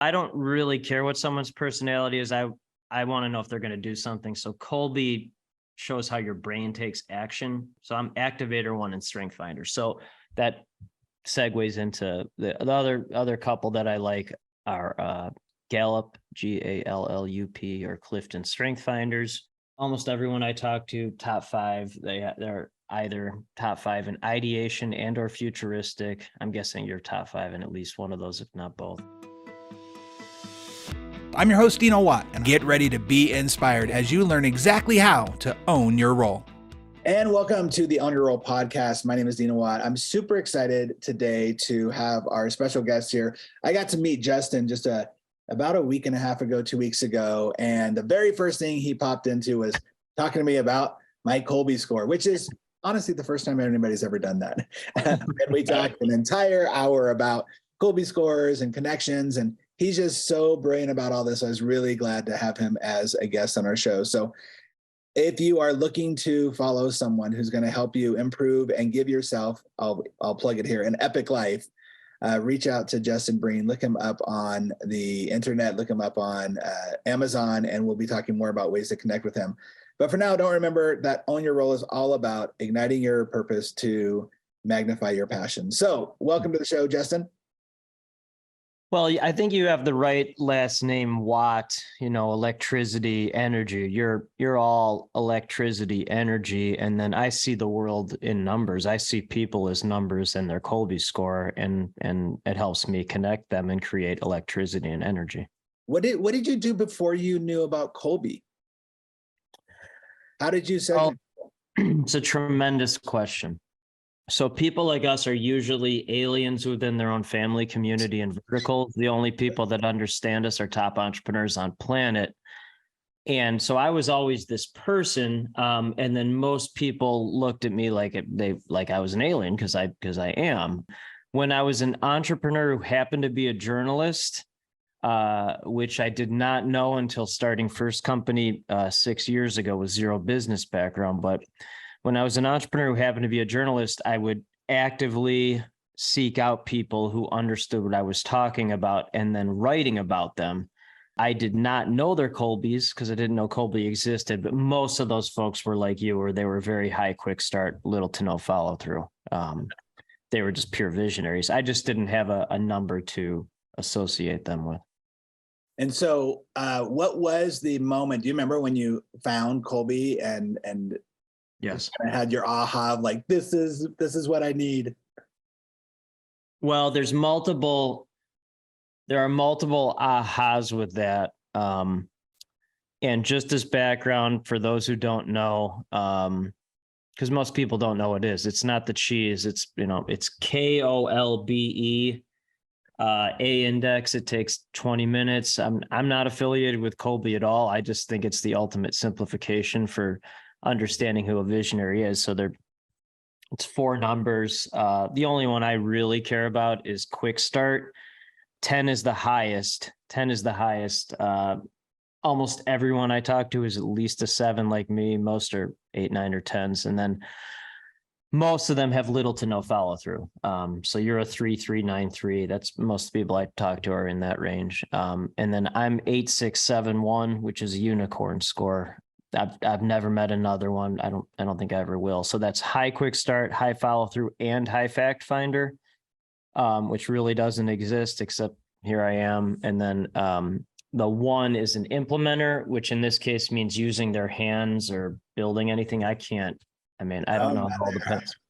I don't really care what someone's personality is. I want to know if they're going to do something. So Kolbe shows how your brain takes action. So I'm activator one and strength finder. So that segues into the other couple that I like are Gallup, Gallup, or Clifton strength finders. Almost everyone I talk to, top five, they're either top five in ideation and or futuristic. I'm guessing you're top five in at least one of those, if not both. I'm your host, Dino, and get ready to be inspired as you learn exactly how to own your role. And welcome to the Own Your Role podcast. My name is Dino. I'm super excited today to have our special guest here. I got to meet Justin just about a week and a half ago, 2 weeks ago. And the very first thing he popped into was talking to me about my Kolbe score, which is honestly the first time anybody's ever done that. And we talked an entire hour about Kolbe scores and connections, and he's just so brilliant about all this. I was really glad to have him as a guest on our show. So if you are looking to follow someone who's going to help you improve and give yourself, I'll plug it here, an epic life, reach out to Justin Breen. Look him up on the internet, look him up on Amazon, and we'll be talking more about ways to connect with him. But for now, don't remember that Own Your Role is all about igniting your purpose to magnify your passion. So welcome to the show, Justin. Well, I think you have the right last name, Watt, electricity, energy. You're all electricity, energy. And then I see the world in numbers. I see people as numbers and their Kolbe score, and it helps me connect them and create electricity and energy. What did you do before you knew about Kolbe? How did you segment? It's a tremendous question. So people like us are usually aliens within their own family, community, and verticals. The only people that understand us are top entrepreneurs on planet. And so I was always this person. And then most people looked at me like I was an alien because I am. When I was an entrepreneur who happened to be a journalist, which I did not know until starting first company 6 years ago with zero business background. But when I was an entrepreneur who happened to be a journalist, I would actively seek out people who understood what I was talking about and then writing about them. I did not know their Kolbes because I didn't know Kolbe existed, but most of those folks were like you, or they were very high, quick start, little to no follow through. They were just pure visionaries. I just didn't have a number to associate them with. And so what was the moment? Do you remember when you found Kolbe and Yes, I had your aha of like, this is what I need? Well, there are multiple ahas with that. And just as background for those who don't know, because most people don't know what it is. It's not the cheese. It's Kolbe, A index. It takes 20 minutes. I'm not affiliated with Kolbe at all. I just think it's the ultimate simplification for understanding who a visionary is. So it's 4 numbers. The only one I really care about is quick start. 10 is the highest. Almost everyone I talk to is at least a 7 like me. Most are 8, 9, or 10s. And then most of them have little to no follow through. So you're a 3, 3, 9, 3. That's most people I talk to are in that range. And then I'm 8, 6, 7, 1, which is a unicorn score. I've never met another one. I don't think I ever will. So that's high quick start, high follow through, and high fact finder, which really doesn't exist except here I am. And then the 1 is an implementer, which in this case means using their hands or building anything. I don't know how to hold a pencil.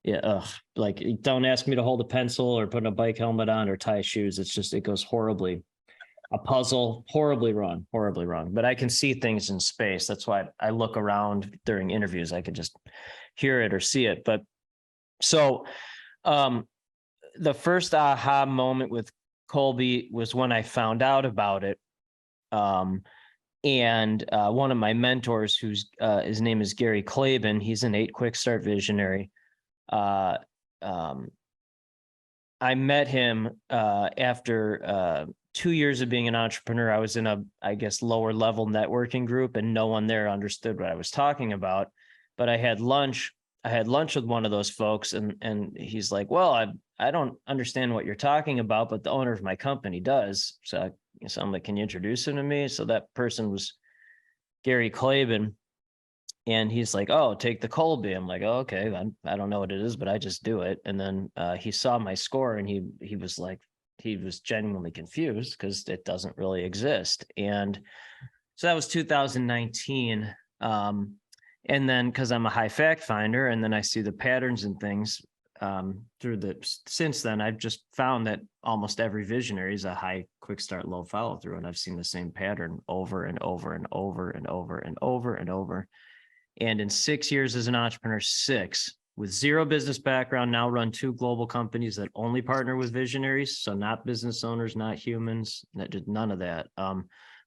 Yeah, like don't ask me to hold a pencil or put a bike helmet on or tie shoes. It goes horribly. A puzzle, horribly wrong. But I can see things in space. That's why I look around during interviews. I could just hear it or see it. But so the first aha moment with Kolbe was when I found out about it. And one of my mentors, his name is Gary Klaben, he's an 8 quick start visionary. I met him after 2 years of being an entrepreneur. I was in a, lower level networking group, and no one there understood what I was talking about. But I had lunch with one of those folks, and he's like, well, I don't understand what you're talking about, but the owner of my company does. So I'm like, can you introduce him to me? So that person was Gary Klaben. And he's like, oh, take the Kolbe. I'm like, oh, okay. I don't know what it is, but I just do it. And then he saw my score and he was like, he was genuinely confused because it doesn't really exist. And so that was 2019. And then because I'm a high fact finder, and then I see the patterns and things since then, I've just found that almost every visionary is a high quick start, low follow through. And I've seen the same pattern over and over and over and over and over and over. And in 6 years as an entrepreneur, with zero business background, now run 2 global companies that only partner with visionaries. So not business owners, not humans, none of that.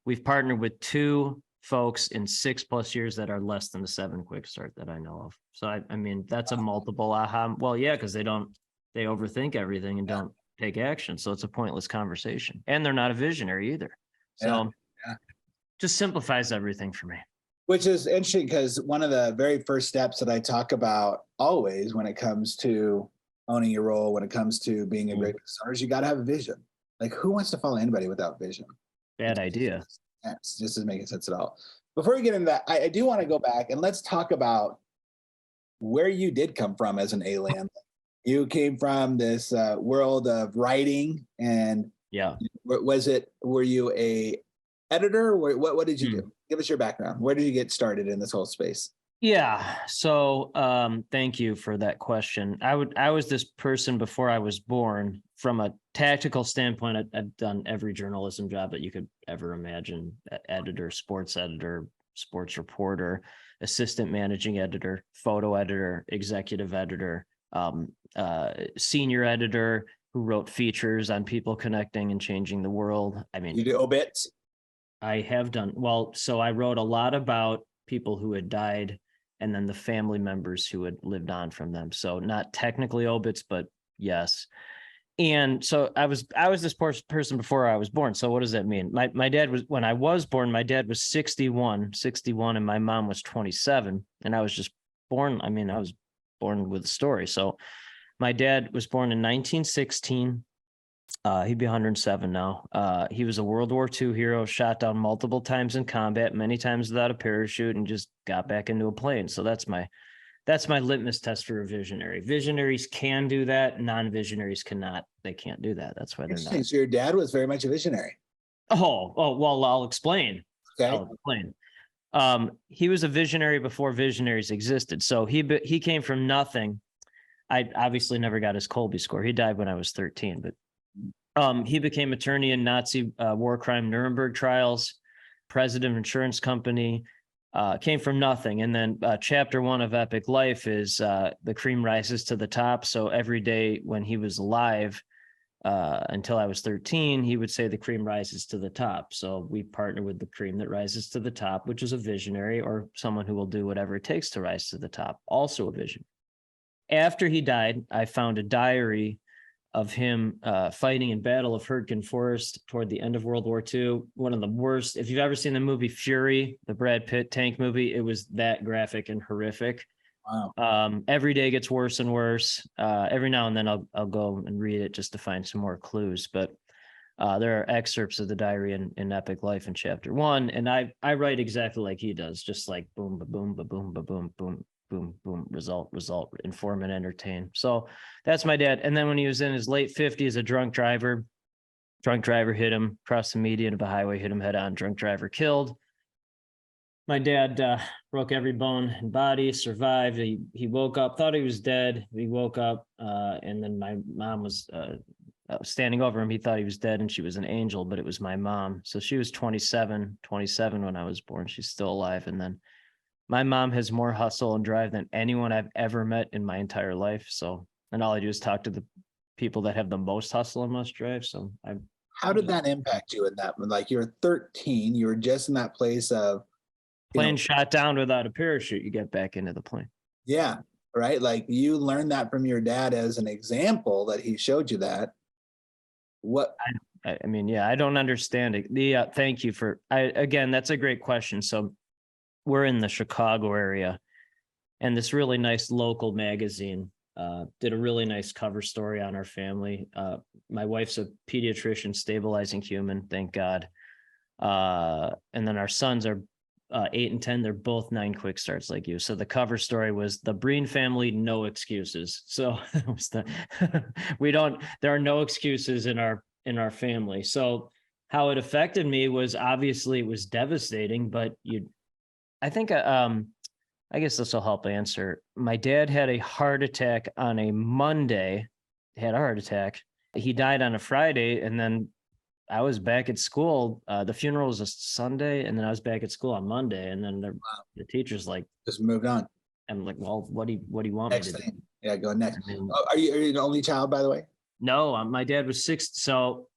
We've partnered with 2 folks in 6+ years that are less than the 7 quick start that I know of. So I mean, that's a multiple aha. Well, yeah, because they overthink everything and don't take action. So it's a pointless conversation. And they're not a visionary either. So just simplifies everything for me. Which is interesting because one of the very first steps that I talk about always when it comes to owning your role, when it comes to being a great business owner, is you got to have a vision. Like, who wants to follow anybody without vision? Bad idea. It's just isn't making sense at all. Before we get into that, I do want to go back and let's talk about where you did come from as an alien. You came from this world of writing, and were you a editor? What did you do? Give us your background. Where did you get started in this whole space? Yeah. So thank you for that question. I was this person before I was born. From a tactical standpoint, I've done every journalism job that you could ever imagine: editor, sports reporter, assistant managing editor, photo editor, executive editor, senior editor who wrote features on people connecting and changing the world. I mean, you do obits? I have done. Well, so I wrote a lot about people who had died and then the family members who had lived on from them. So not technically obits, but yes. And so I was this person before I was born. So what does that mean? My dad was, when I was born, my dad was 61, and my mom was 27. And I was just born. I mean, I was born with a story. So my dad was born in 1916. He'd be 107 now. He was a World War II hero, shot down multiple times in combat, many times without a parachute, and just got back into a plane. So that's my litmus test for a visionary. Visionaries can do that. Non-visionaries cannot. They can't do that. That's why they're not. So your dad was very much a visionary. Oh, well, I'll explain. Okay. I'll explain. He was a visionary before visionaries existed. So he came from nothing. I obviously never got his Kolbe score. He died when I was 13, but he became attorney in Nazi war crime Nuremberg trials, president of insurance company, came from nothing. And then chapter 1 of Epic Life is the cream rises to the top. So every day when he was alive, until I was 13, he would say the cream rises to the top. So we partner with the cream that rises to the top, which is a visionary or someone who will do whatever it takes to rise to the top. Also a vision. After he died, I found a diary of him fighting in Battle of Hurtgen Forest toward the end of World War II. One of the worst. If you've ever seen the movie Fury, the Brad Pitt tank movie, it was that graphic and horrific. Wow. Every day gets worse and worse. Every now and then I'll go and read it just to find some more clues. But there are excerpts of the diary in Epic Life in chapter 1, and I write exactly like he does, just like boom, ba boom, ba boom, ba boom, boom. Boom, boom, result, inform and entertain. So that's my dad. And then when he was in his late 50s, a drunk driver hit him across the median of a highway, hit him head on, drunk driver killed. My dad broke every bone and body, survived. He woke up, thought he was dead. He woke up, and then my mom was standing over him. He thought he was dead and she was an angel, but it was my mom. So she was 27 when I was born. She's still alive. And then my mom has more hustle and drive than anyone I've ever met in my entire life. So, and all I do is talk to the people that have the most hustle and most drive. So how did that impact you in that? Like, you're 13, you were just in that place of plane shot down without a parachute, you get back into the plane. Yeah. Right. Like, you learned that from your dad as an example that he showed you that. What? I mean, yeah, I don't understand it. Thank you for, again, that's a great question. So we're in the Chicago area, and this really nice local magazine Did a really nice cover story on our family. My wife's a pediatrician, stabilizing human, thank God. And then our sons are 8 and 10. They're both 9 quick starts like you. So the cover story was the Breen family, no excuses. So it was there are no excuses in our family. So how it affected me was, obviously it was devastating, but I guess this will help answer. My dad had a heart attack on a Monday, had a heart attack. He died on a Friday, and then I was back at school. The funeral was a Sunday, and then I was back at school on Monday, and then the teacher's like, just moved on. I'm like, well, what do you want Next me to thing. do? Yeah, go next. I mean, Are you an only child, by the way? no, my dad was 6. So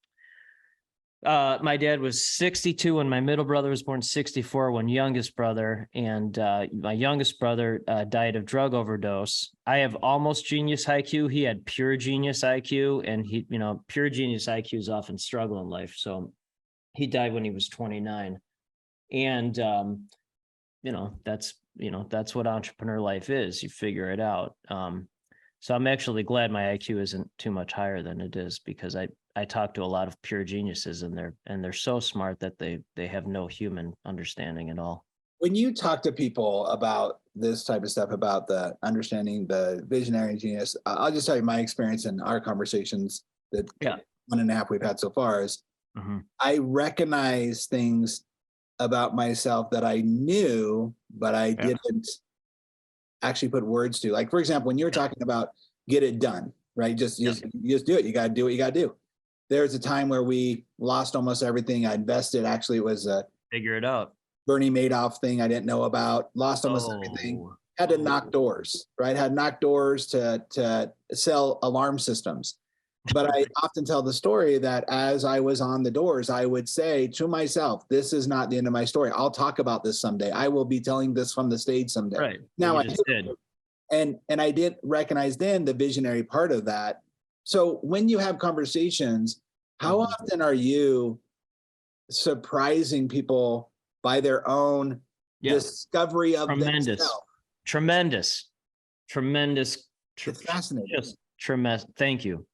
my dad was 62 when my middle brother was born, 64 when youngest brother, and my youngest brother died of drug overdose. I have almost genius IQ. He had pure genius IQ, and pure genius IQs often struggle in life. So he died when he was 29, and that's what entrepreneur life is. You figure it out. So I'm actually glad my IQ isn't too much higher than it is, because I talk to a lot of pure geniuses, and they're so smart that they have no human understanding at all. When you talk to people about this type of stuff, about the understanding the visionary genius, I'll just tell you my experience in our conversations, that 1.5 we've had so far, is I recognize things about myself that I knew, but I didn't actually put words to. Like, for example, when you were talking about get it done, right? Just do it. You got to do what you got to do. There's a time where we lost almost everything I invested. Actually, it was a figure it out. Bernie Madoff thing I didn't know about. Lost almost everything. Had to knock doors, right? Had knocked doors to sell alarm systems. But I often tell the story that as I was on the doors, I would say to myself, this is not the end of my story. I'll talk about this someday. I will be telling this from the stage someday. Right. Now I did. And I didn't recognize then the visionary part of that. So when you have conversations, how often are you surprising people by their own discovery of themselves? Tremendous. It's fascinating. Just tremendous. Thank you.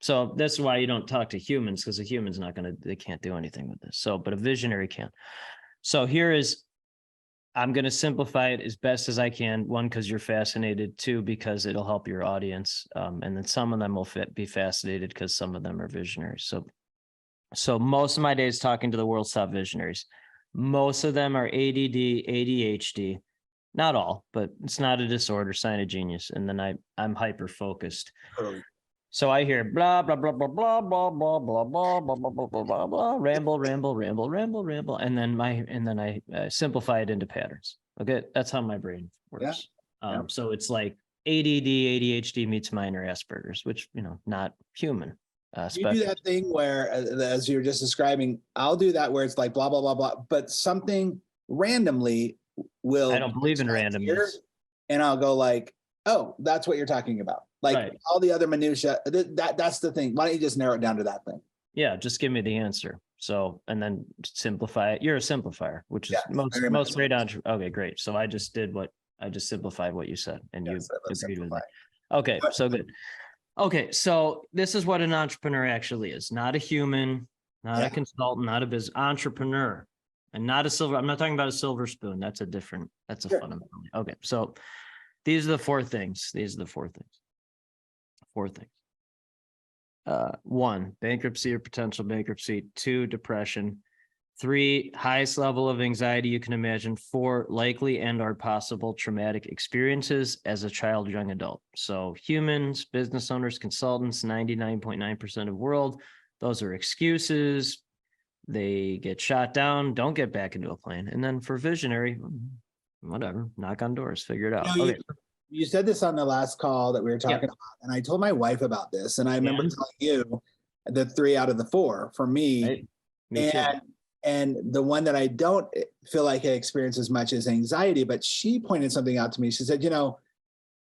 So that's why you don't talk to humans, because a human's they can't do anything with this. So, but a visionary can. So I'm going to simplify it as best as I can. 1, because you're fascinated. 2, because it'll help your audience. And then some of them will be fascinated because some of them are visionaries. So most of my days talking to the world's top visionaries. Most of them are ADD, ADHD. Not all, but it's not a disorder, sign of genius. And then I'm hyper focused. So I hear blah, blah, blah, blah, blah, blah, blah, blah, blah, blah, blah, blah, blah, blah, blah, ramble. And then I simplify it into patterns. Okay. That's how my brain works. So it's like ADD, ADHD meets minor Asperger's, which, not human. You do that thing where, as you were just describing, I'll do that where it's like blah, blah, blah, blah, but something randomly will. I don't believe in randomness. And I'll go like, oh, that's what you're talking about. Like all the other minutia, that's the thing. Why don't you just narrow it down to that thing? Yeah, just give me the answer. So, and then simplify it. You're a simplifier, which is most great entrepreneurs. Okay, great. So I just simplified what you said, and you agreed with me. Okay, so good. Okay, so this is what an entrepreneur actually is. Not a human, not a consultant, not a business entrepreneur, and not a silver. I'm not talking about a silver spoon. That's a fundamental. Okay, so these are the 4 things. 4 things. 1, bankruptcy or potential bankruptcy. 2, depression. 3, highest level of anxiety you can imagine. 4, likely and/or possible traumatic experiences as a child, young adult. So humans, business owners, consultants, 99.9% of world, those are excuses. They get shot down, don't get back into a plane. And then for visionary, whatever, knock on doors, figure it out. You said this on the last call that we were talking about, and I told my wife about this, and I remember telling you the 3 out of the 4 for me. Right. Me too. And the one that I don't feel like I experience as much as anxiety, but she pointed something out to me. She said,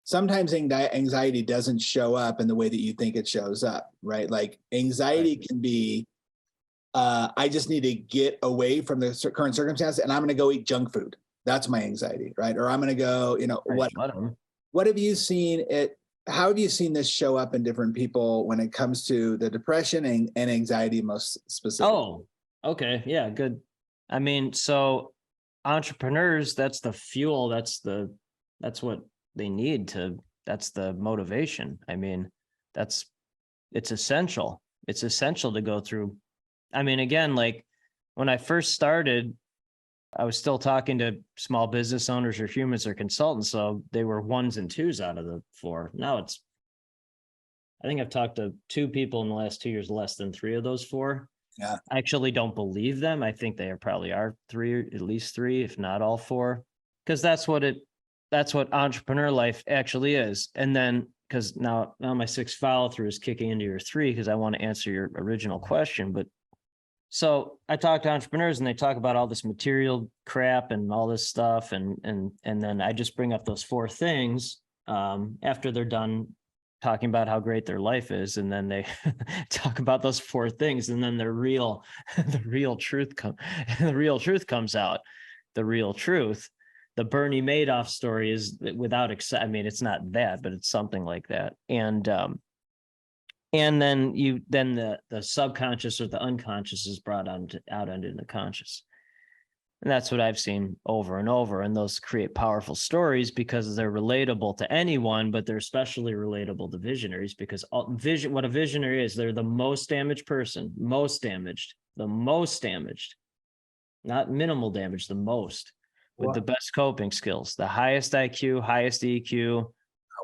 sometimes anxiety doesn't show up in the way that you think it shows up, right? Like anxiety can be, I just need to get away from the current circumstance and I'm going to go eat junk food. That's my anxiety, right? Or I'm going to go, what have you seen it? how have you seen this show up in different people when it comes to the depression and anxiety most specifically? Oh, okay. Yeah, good. I mean, so entrepreneurs, that's the fuel. That's what they need that's the motivation. I mean, it's essential. It's essential to go through. I mean, again, like when I first started, I was still talking to small business owners or humans or consultants. So they were ones and twos out of the four. Now I think I've talked to 2 people in the last 2 years, less than 3 of those 4. Yeah. I actually don't believe them. I think they probably are 3, at least 3, if not all 4, because that's what entrepreneur life actually is. And then, because now my 6th follow through is kicking into your 3, because I want to answer your original question. But so I talk to entrepreneurs and they talk about all this material crap and all this stuff. And then I just bring up those 4 things after they're done talking about how great their life is. And then they talk about those 4 things. And then the real truth comes out. The real truth. The Bernie Madoff story is without I mean, it's not that, but it's something like that. And then the subconscious or the unconscious is brought out into the conscious. And that's what I've seen over and over. And those create powerful stories because they're relatable to anyone, but they're especially relatable to visionaries because what a visionary is, they're the most damaged person, the most damaged, not minimal damage, the most, with the best coping skills, the highest IQ, highest EQ,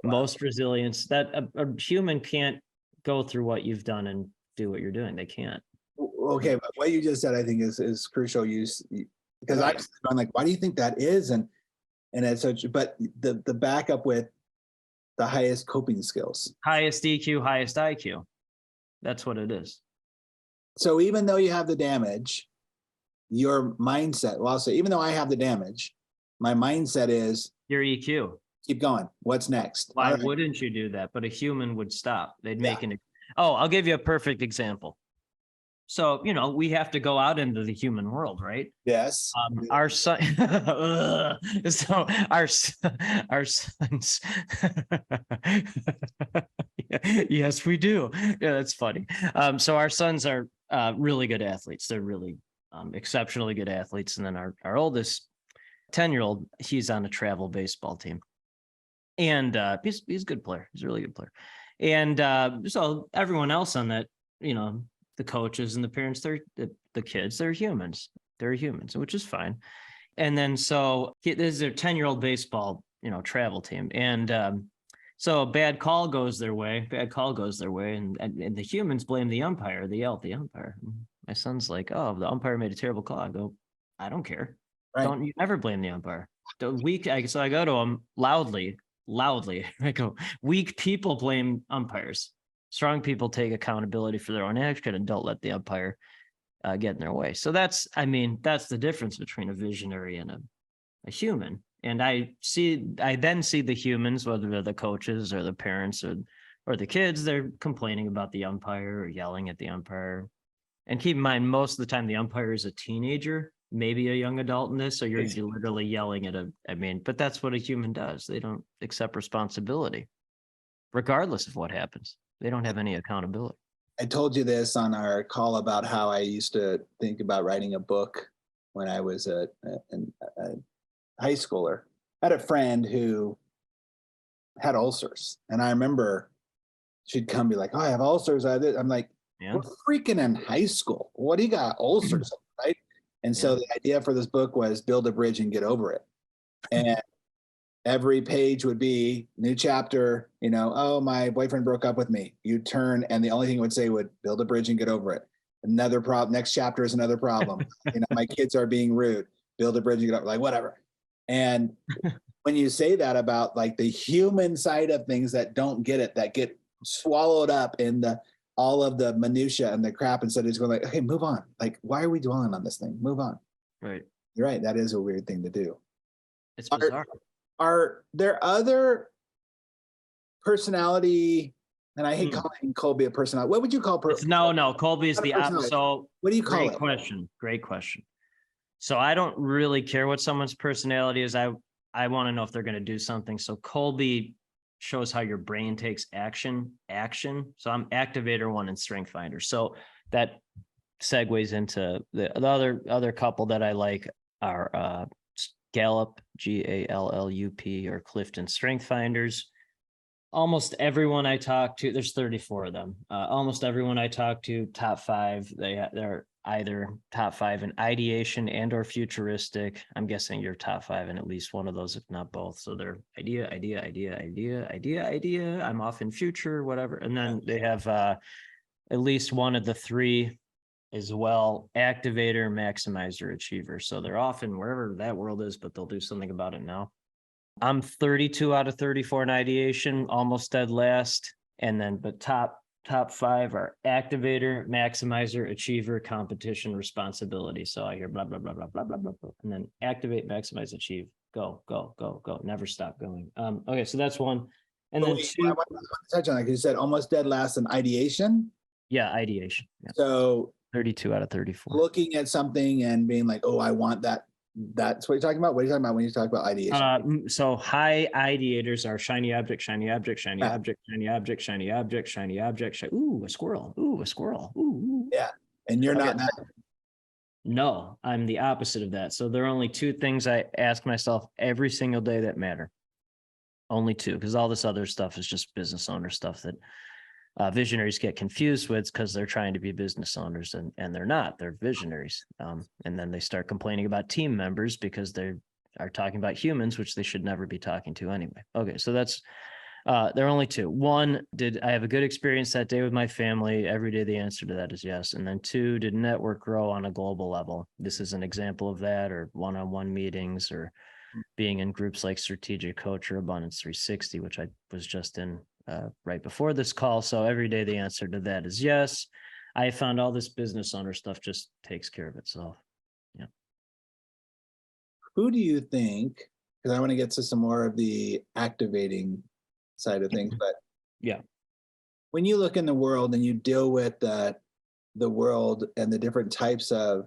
most resilience. That a human can't go through what you've done and do what you're doing. They can't. Okay, but what you just said, I think is crucial. Because I'm like, why do you think that is? And it's such, but the backup with the highest coping skills, highest EQ, highest IQ. That's what it is. So even though you have the damage, your mindset, well, so even though I have the damage, my mindset is your EQ. Keep going. What's next? Why wouldn't you do that? But a human would stop. They'd make I'll give you a perfect example. So, we have to go out into the human world, right? Yes. Our son, so our sons, yes, we do. Yeah, that's funny. So our sons are really good athletes. They're really exceptionally good athletes. And then our oldest 10-year-old, he's on a travel baseball team. And he's a good player. He's a really good player. And so everyone else on that, the coaches and the parents, they're the kids, they're humans, which is fine. And then so this is their 10-year-old baseball, travel team. And so a bad call goes their way, and the humans blame the umpire. They yell at the umpire. My son's like, "Oh, the umpire made a terrible call." I go, "I don't care. Right. Don't you never blame the umpire." So I go to him loudly. I go, "Weak people blame umpires. Strong people take accountability for their own action and don't let the umpire get in their way." So that's the difference between a visionary and a human. And I then see the humans, whether they're the coaches or the parents or the kids, they're complaining about the umpire or yelling at the umpire. And keep in mind, most of the time the umpire is a teenager, maybe a young adult in this, so you're literally yelling at but that's what a human does. They don't accept responsibility, regardless of what happens. They don't have any accountability. I told you this on our call about how I used to think about writing a book when I was a high schooler. I had a friend who had ulcers. And I remember she'd come be like, "Oh, I have ulcers." I'm like, "We're freaking in high school. What do you got ulcers?" Right? And so the idea for this book was build a bridge and get over it. And every page would be new chapter, "Oh, my boyfriend broke up with me." You turn and the only thing it would say would build a bridge and get over it. Another problem. Next chapter is another problem. My kids are being rude. Build a bridge and get over, like whatever. And when you say that about like the human side of things that don't get it, that get swallowed up in all of the minutia and the crap, instead of just going like, "Okay, move on. Like, why are we dwelling on this thing? Move on." Right. You're right. That is a weird thing to do. It's bizarre. Are there other personality, and I hate calling Kolbe a personality. What would you call No, Kolbe is the opposite. So what do you call it? Great question. So I don't really care what someone's personality is. I want to know if they're going to do something. So Kolbe shows how your brain takes action. So I'm activator 1 and strength finder. So that segues into the other couple that I like are Gallup, GALLUP, or Clifton strength finders. Almost everyone I talk to, there's 34 of them. Almost everyone I talk to, top 5, they're either top 5 in ideation and or futuristic. I'm guessing you're top 5 in at least one of those, if not both. So they're idea. I'm off in future, whatever. And then they have at least one of the 3 as well, activator, maximizer, achiever. So they're often wherever that world is, but they'll do something about it now. I'm 32 out of 34 in ideation, almost dead last. And then, but top 5 are activator, maximizer, achiever, competition, responsibility. So I hear blah, blah, blah, blah, blah, blah, blah, blah. And then activate, maximize, achieve, go, never stop going. Okay, so that's one. And then 2. I want to touch on that because you said almost dead last in ideation. Yeah, ideation. Yeah. So 32 out of 34. Looking at something and being like, oh, I want that. That's what you're talking about. What are you talking about when you talk about ideation? So high ideators are shiny object, shiny object, shiny object, shiny object, shiny object, shiny object. Ooh, a squirrel. Ooh, a squirrel. Ooh. Yeah. And you're not that. No, I'm the opposite of that. So there are only 2 things I ask myself every single day that matter. Only 2, because all this other stuff is just business owner stuff that visionaries get confused with because they're trying to be business owners and they're not. They're visionaries. And then they start complaining about team members because they are talking about humans, which they should never be talking to anyway. Okay, so that's there are only 2. 1, did I have a good experience that day with my family? Every day the answer to that is yes. And then 2, did network grow on a global level? This is an example of that, or one-on-one meetings, or being in groups like Strategic Coach or Abundance 360, which I was just in right before this call. So every day the answer to that is yes. I found all this business owner stuff just takes care of itself. Yeah. Who do you think, because I want to get to some more of the activating side of things, but yeah, when you look in the world and you deal with the world and the different types of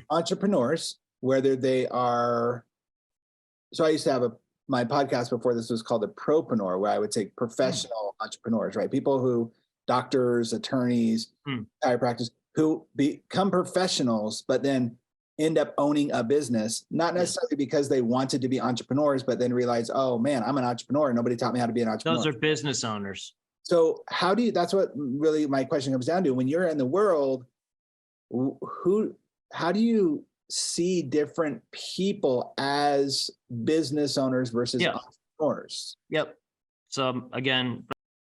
entrepreneurs, whether they are, so I used to have my podcast before this was called a propreneur, where I would take professional entrepreneurs, right? People who, doctors, attorneys, chiropractors, who become professionals, but then end up owning a business, not necessarily because they wanted to be entrepreneurs, but then realize, oh man, I'm an entrepreneur. Nobody taught me how to be an entrepreneur. Those are business owners. So how do you, that's what really my question comes down to. When you're in the world, how do you see different people as business owners versus entrepreneurs? Yep. So again,